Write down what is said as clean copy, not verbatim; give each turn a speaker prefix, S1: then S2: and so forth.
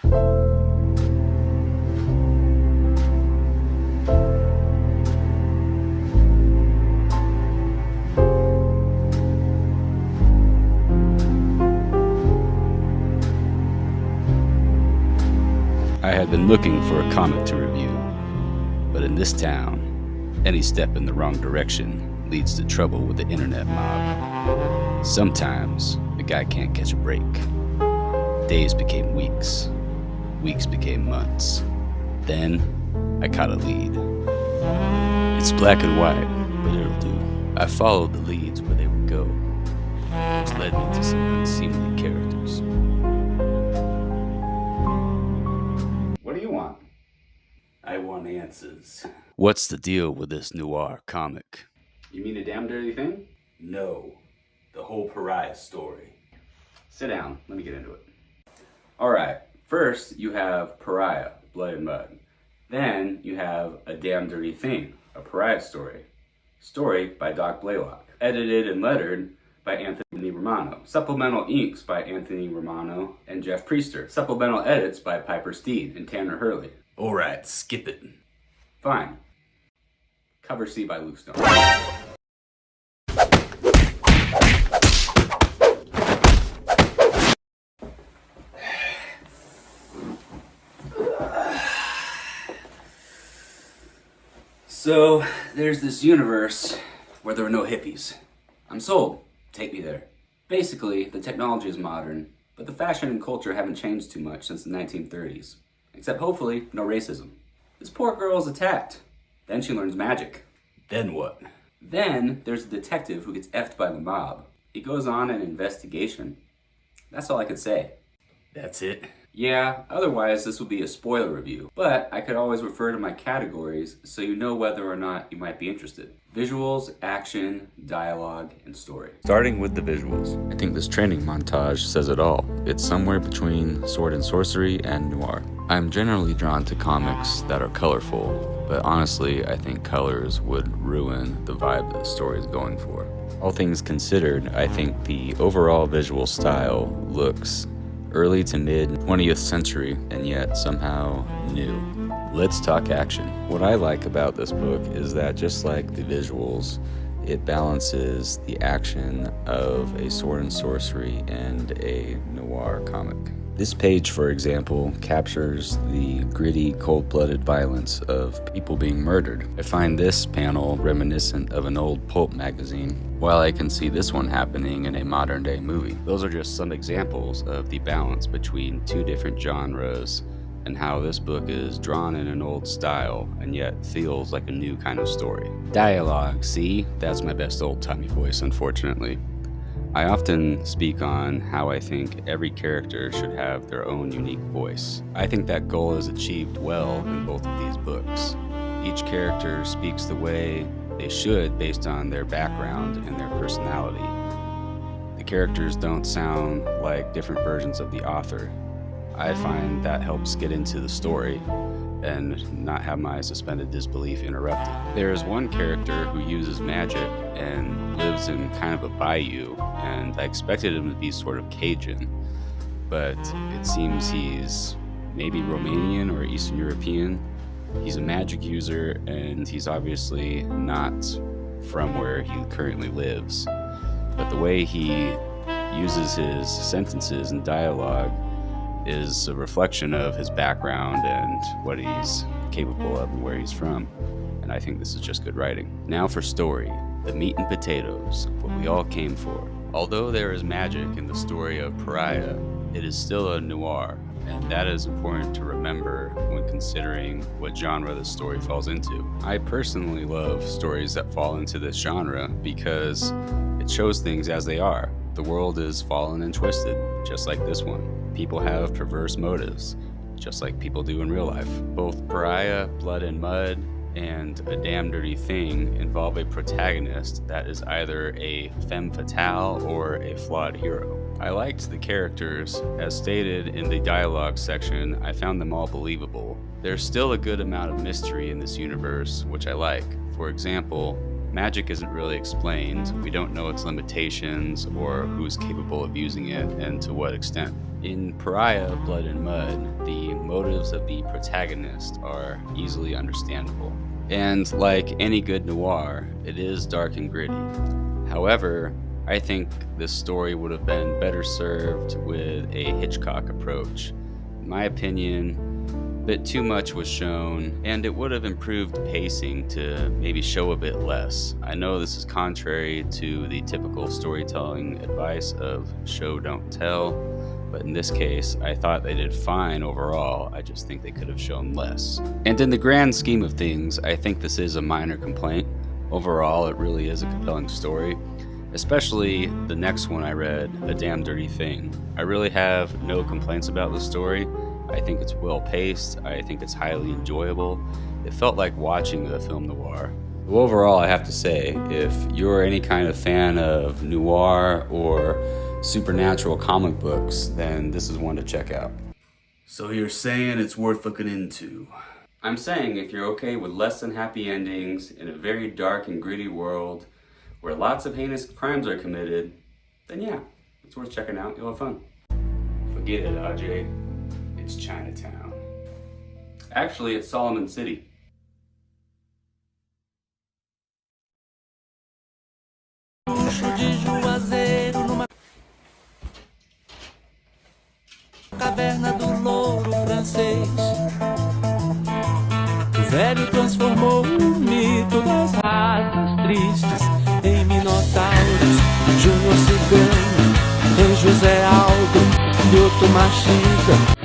S1: I had been looking for a comic to review, but in this town, any step in the wrong direction leads to trouble with the internet mob. Sometimes a guy can't catch a break. Days became weeks. Weeks became months. Then I caught a lead. It's black and white, but it'll do. I followed the leads where they would go, which led me to some unseemly characters. What do you want? I want answers. What's the deal with this noir comic? You mean a damn dirty thing? No, the whole Pariah story. Sit down, let me get into it. Alright, first you have Pariah, Blood and Mud. Then you have A Damn Dirty Thing, a Pariah story. Story by Doc Blaylock. Edited and lettered by Anthony Romano. Supplemental inks by Anthony Romano and Jeff Priester. Supplemental edits by Piper Steed and Tanner Hurley. Alright, skip it. Fine. Cover C by Luke Stone. So, there's this universe where there are no hippies. I'm sold. Take me there. Basically, the technology is modern, but the fashion and culture haven't changed too much since the 1930s. Except hopefully, no racism. This poor girl is attacked. Then she learns magic. Then what? Then there's a detective who gets effed by the mob. He goes on an investigation. That's all I could say. That's it? Yeah, otherwise this would be a spoiler review. But I could always refer to my categories so you know whether or not you might be interested. Visuals, action, dialogue, and story. Starting with the visuals. I think this training montage says it all. It's somewhere between sword and sorcery and noir. I'm generally drawn to comics that are colorful, but honestly, I think colors would ruin the vibe that the story is going for. All things considered, I think the overall visual style looks early to mid 20th century and yet somehow new. Let's talk action. What I like about this book is that just like the visuals, it balances the action of a sword and sorcery and a noir comic. This page, for example, captures the gritty, cold-blooded violence of people being murdered. I find this panel reminiscent of an old pulp magazine, while I can see this one happening in a modern-day movie. Those are just some examples of the balance between two different genres and how this book is drawn in an old style and yet feels like a new kind of story. Dialogue, see? That's my best old-timey voice, unfortunately. I often speak on how I think every character should have their own unique voice. I think that goal is achieved well in both of these books. Each character speaks the way they should based on their background and their personality. The characters don't sound like different versions of the author. I find that helps get into the story and not have my suspended disbelief interrupted. There is one character who uses magic and lives in kind of a bayou, and I expected him to be sort of Cajun, but it seems he's maybe Romanian or Eastern European. He's a magic user, and he's obviously not from where he currently lives, but the way he uses his sentences and dialogue is a reflection of his background and what he's capable of and where he's from. And I think this is just good writing. Now for story, the meat and potatoes, what we all came for. Although there is magic in the story of Pariah, it is still a noir, and that is important to remember when considering what genre the story falls into. I personally love stories that fall into this genre because it shows things as they are. The world is fallen and twisted, just like this one. People have perverse motives, just like people do in real life. Both Pariah, Blood and Mud, and A Damn Dirty Thing involve a protagonist that is either a femme fatale or a flawed hero. I liked the characters. As stated in the dialogue section, I found them all believable. There's still a good amount of mystery in this universe, which I like. For example, Magic isn't really explained. We don't know its limitations or who's capable of using it and to what extent. In Pariah, Blood and Mud, the motives of the protagonist are easily understandable. And like any good noir, it is dark and gritty. However, I think this story would have been better served with a Hitchcock approach. In my opinion, a bit too much was shown, and it would have improved pacing to maybe show a bit less. I know this is contrary to the typical storytelling advice of show don't tell, but in this case, I thought they did fine overall. I just think they could have shown less. And in the grand scheme of things, I think this is a minor complaint. Overall, it really is a compelling story, especially the next one I read, A Damn Dirty Thing. I really have no complaints about the story. I think it's well paced. I think it's highly enjoyable. It felt like watching a film noir. Overall, I have to say, if you're any kind of fan of noir or supernatural comic books, then this is one to check out.
S2: So you're saying it's worth looking into?
S1: I'm saying if you're okay with less than happy endings in a very dark and gritty world where lots of heinous crimes are committed, then yeah, it's worth checking out. You'll have fun.
S2: Forget it, RJ. It's Chinatown.
S1: Actually, it's Solomon City.
S3: Caverna do louro francês. O velho transformou o mito das ratas tristes em minotauros. Júnior Cigano, em José Aldo e outro machista.